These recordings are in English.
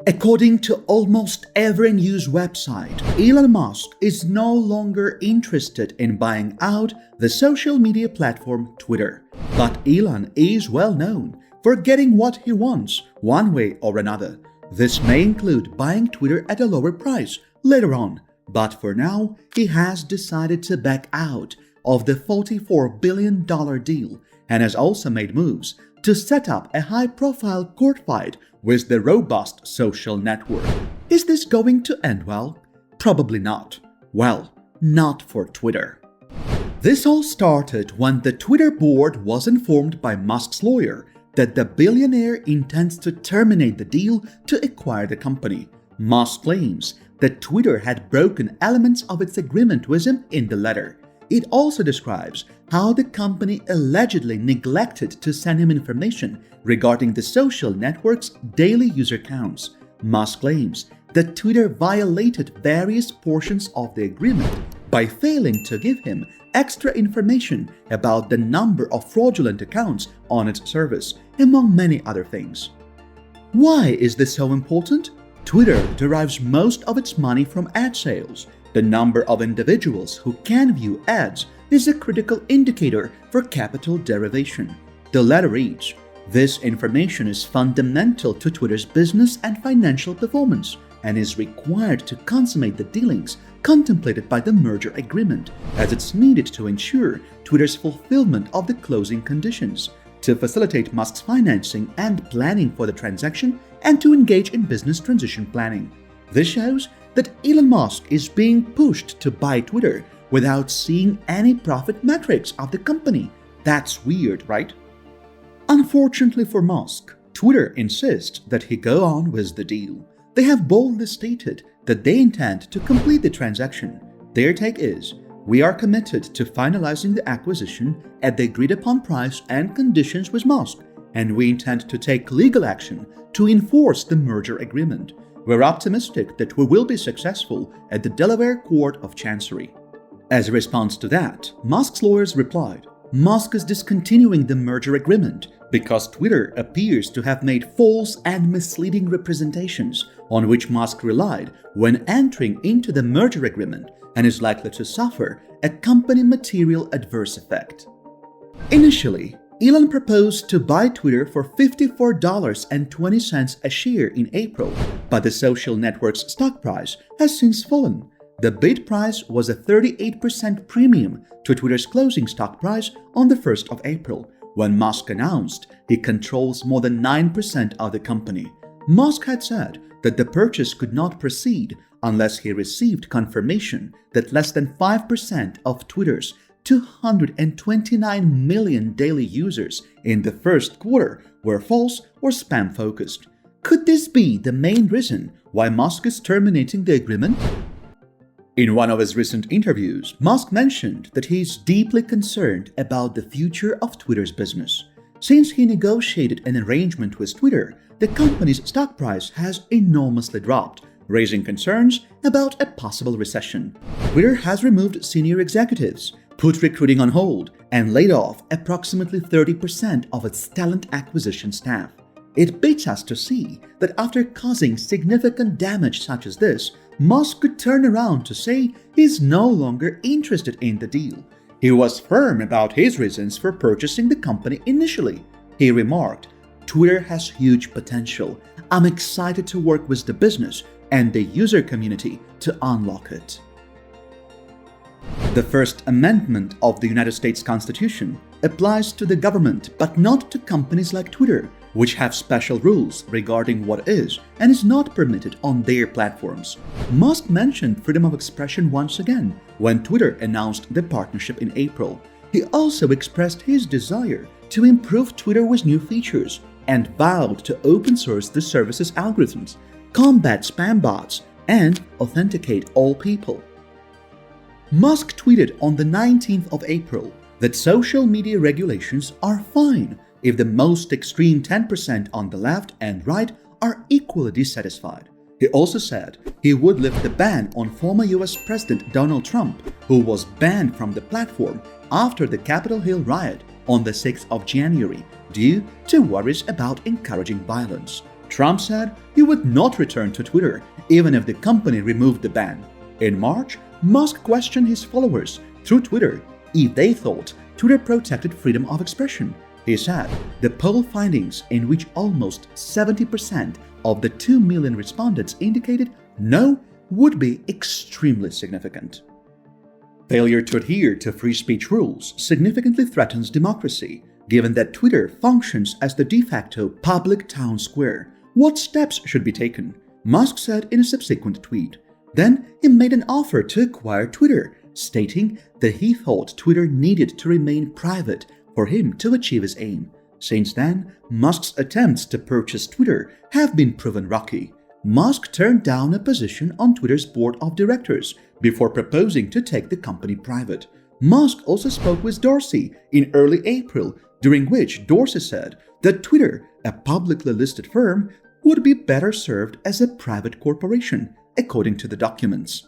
According to almost every news website, Elon Musk is no longer interested in buying out the social media platform Twitter. But Elon is well known for getting what he wants one way or another. This may include buying Twitter at a lower price later on, but for now, he has decided to back out of the $44 billion deal and has also made moves to set up a high-profile court fight with the robust social network. Is this going to end well? Probably not. Well, not for Twitter. This all started when the Twitter board was informed by Musk's lawyer that the billionaire intends to terminate the deal to acquire the company. Musk claims that Twitter had broken elements of its agreement with him in the letter. It also describes how the company allegedly neglected to send him information regarding the social network's daily user counts. Musk claims that Twitter violated various portions of the agreement by failing to give him extra information about the number of fraudulent accounts on its service, among many other things. Why is this so important? Twitter derives most of its money from ad sales. The number of individuals who can view ads is a critical indicator for capital derivation. The letter reads, "This information is fundamental to Twitter's business and financial performance and is required to consummate the dealings contemplated by the merger agreement, as it's needed to ensure Twitter's fulfillment of the closing conditions, to facilitate Musk's financing and planning for the transaction, and to engage in business transition planning." This shows that Elon Musk is being pushed to buy Twitter without seeing any profit metrics of the company. That's weird, right? Unfortunately for Musk, Twitter insists that he go on with the deal. They have boldly stated that they intend to complete the transaction. Their take is, "We are committed to finalizing the acquisition at the agreed-upon price and conditions with Musk, and we intend to take legal action to enforce the merger agreement. We're optimistic that we will be successful at the Delaware Court of Chancery." As a response to that, Musk's lawyers replied, "Musk is discontinuing the merger agreement because Twitter appears to have made false and misleading representations on which Musk relied when entering into the merger agreement and is likely to suffer a company material adverse effect." Initially, Elon proposed to buy Twitter for $54.20 a share in April, but the social network's stock price has since fallen. The bid price was a 38% premium to Twitter's closing stock price on the 1st of April, when Musk announced he controls more than 9% of the company. Musk had said that the purchase could not proceed unless he received confirmation that less than 5% of Twitter's 229 million daily users in the first quarter were false or spam-focused. Could this be the main reason why Musk is terminating the agreement? In one of his recent interviews, Musk mentioned that he is deeply concerned about the future of Twitter's business. Since he negotiated an arrangement with Twitter, the company's stock price has enormously dropped, raising concerns about a possible recession. Twitter has removed senior executives, put recruiting on hold, and laid off approximately 30% of its talent acquisition staff. It beats us to see that after causing significant damage such as this, Musk could turn around to say he's no longer interested in the deal. He was firm about his reasons for purchasing the company initially. He remarked, "Twitter has huge potential. I'm excited to work with the business and the user community to unlock it." The First Amendment of the United States Constitution applies to the government but not to companies like Twitter, which have special rules regarding what is and is not permitted on their platforms. Musk mentioned freedom of expression once again when Twitter announced the partnership in April. He also expressed his desire to improve Twitter with new features and vowed to open source the service's algorithms, combat spam bots, and authenticate all people. Musk tweeted on the 19th of April that social media regulations are fine if the most extreme 10% on the left and right are equally dissatisfied. He also said he would lift the ban on former US President Donald Trump, who was banned from the platform after the Capitol Hill riot on the 6th of January due to worries about encouraging violence. Trump said he would not return to Twitter even if the company removed the ban. In March, Musk questioned his followers through Twitter if they thought Twitter protected freedom of expression. He said the poll findings, in which almost 70% of the 2 million respondents indicated no, would be extremely significant. Failure to adhere to free speech rules significantly threatens democracy, given that Twitter functions as the de facto public town square. What steps should be taken? Musk said in a subsequent tweet. Then he made an offer to acquire Twitter, stating that he thought Twitter needed to remain private for him to achieve his aim. Since then, Musk's attempts to purchase Twitter have been proven rocky. Musk turned down a position on Twitter's board of directors before proposing to take the company private. Musk also spoke with Dorsey in early April, during which Dorsey said that Twitter, a publicly listed firm, would be better served as a private corporation, according to the documents.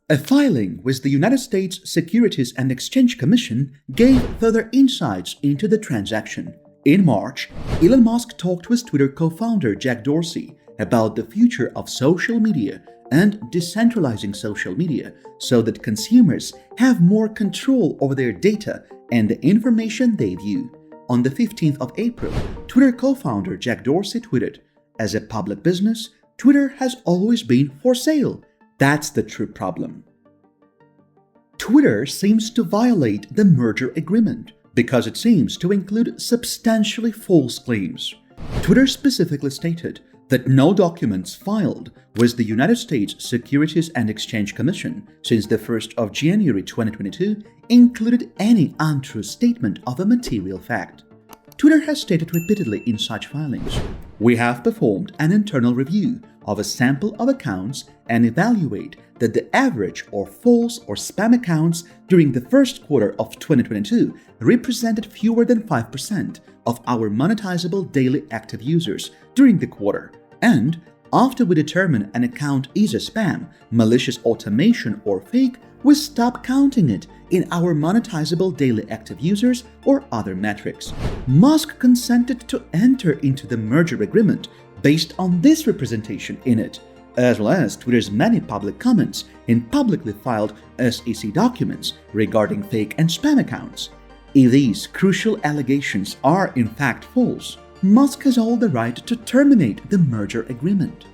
A filing with the United States Securities and Exchange Commission gave further insights into the transaction. In March, Elon Musk talked with Twitter co-founder Jack Dorsey about the future of social media and decentralizing social media so that consumers have more control over their data and the information they view. On the 15th of April, Twitter co-founder Jack Dorsey tweeted, "As a public business, Twitter has always been for sale. That's the true problem." Twitter seems to violate the merger agreement because it seems to include substantially false claims. Twitter specifically stated that no documents filed with the United States Securities and Exchange Commission since the 1st of January 2022 included any untrue statement of a material fact. Twitter has stated repeatedly in such filings, "We have performed an internal review of a sample of accounts and evaluate that the average or false or spam accounts during the first quarter of 2022 represented fewer than 5% of our monetizable daily active users during the quarter. And after we determine an account is a spam, malicious automation or fake, we stop counting it in our monetizable daily active users or other metrics." Musk consented to enter into the merger agreement based on this representation in it, as well as Twitter's many public comments in publicly filed SEC documents regarding fake and spam accounts. If these crucial allegations are in fact false, Musk has all the right to terminate the merger agreement.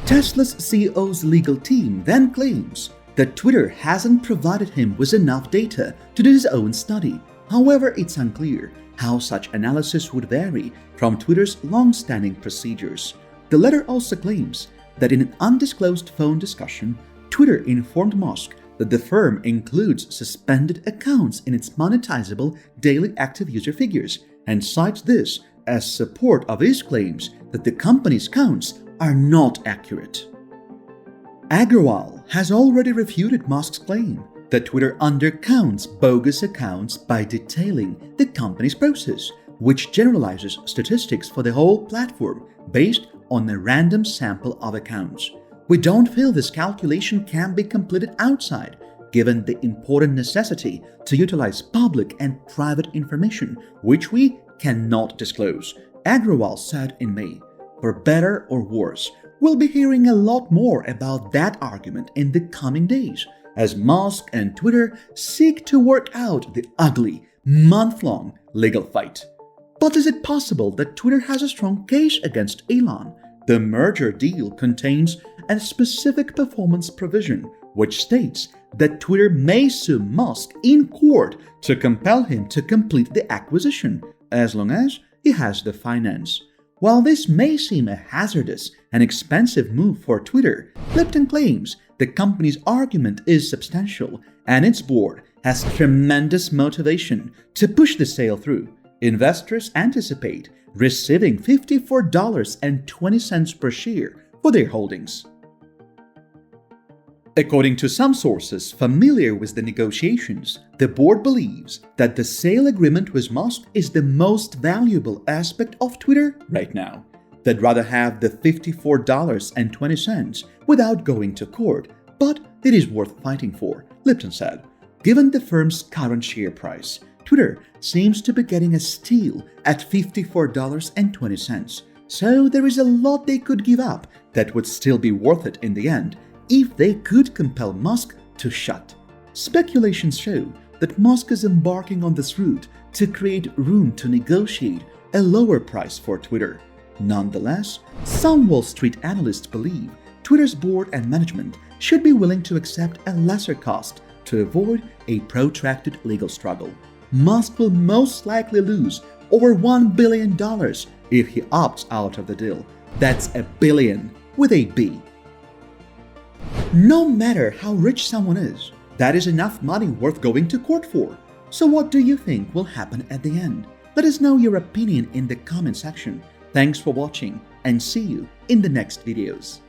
Tesla's CEO's legal team then claims that Twitter hasn't provided him with enough data to do his own study. However, it's unclear how such analysis would vary from Twitter's long-standing procedures. The letter also claims that in an undisclosed phone discussion, Twitter informed Musk that the firm includes suspended accounts in its monetizable daily active user figures and cites this as support of his claims that the company's counts are not accurate. Agrawal has already refuted Musk's claim that Twitter undercounts bogus accounts by detailing the company's process, which generalizes statistics for the whole platform based on a random sample of accounts. We don't feel this calculation can be completed outside, given the important necessity to utilize public and private information, which we cannot disclose, Agrawal said in May. For better or worse, we'll be hearing a lot more about that argument in the coming days, as Musk and Twitter seek to work out the ugly, month-long legal fight. But is it possible that Twitter has a strong case against Elon? The merger deal contains a specific performance provision which states that Twitter may sue Musk in court to compel him to complete the acquisition, as long as he has the finance. While this may seem a hazardous and expensive move for Twitter, Lipton claims the company's argument is substantial and its board has tremendous motivation to push the sale through. Investors anticipate receiving $54.20 per share for their holdings. According to some sources familiar with the negotiations, the board believes that the sale agreement with Musk is the most valuable aspect of Twitter right now. They'd rather have the $54.20 without going to court, but it is worth fighting for, Lipton said. Given the firm's current share price, Twitter seems to be getting a steal at $54.20. So there is a lot they could give up that would still be worth it in the end if they could compel Musk to shut. Speculations show that Musk is embarking on this route to create room to negotiate a lower price for Twitter. Nonetheless, some Wall Street analysts believe Twitter's board and management should be willing to accept a lesser cost to avoid a protracted legal struggle. Musk will most likely lose over $1 billion if he opts out of the deal. That's a billion with a B. No matter how rich someone is, that is enough money worth going to court for. So what do you think will happen at the end? Let us know your opinion in the comment section. Thanks for watching and see you in the next videos.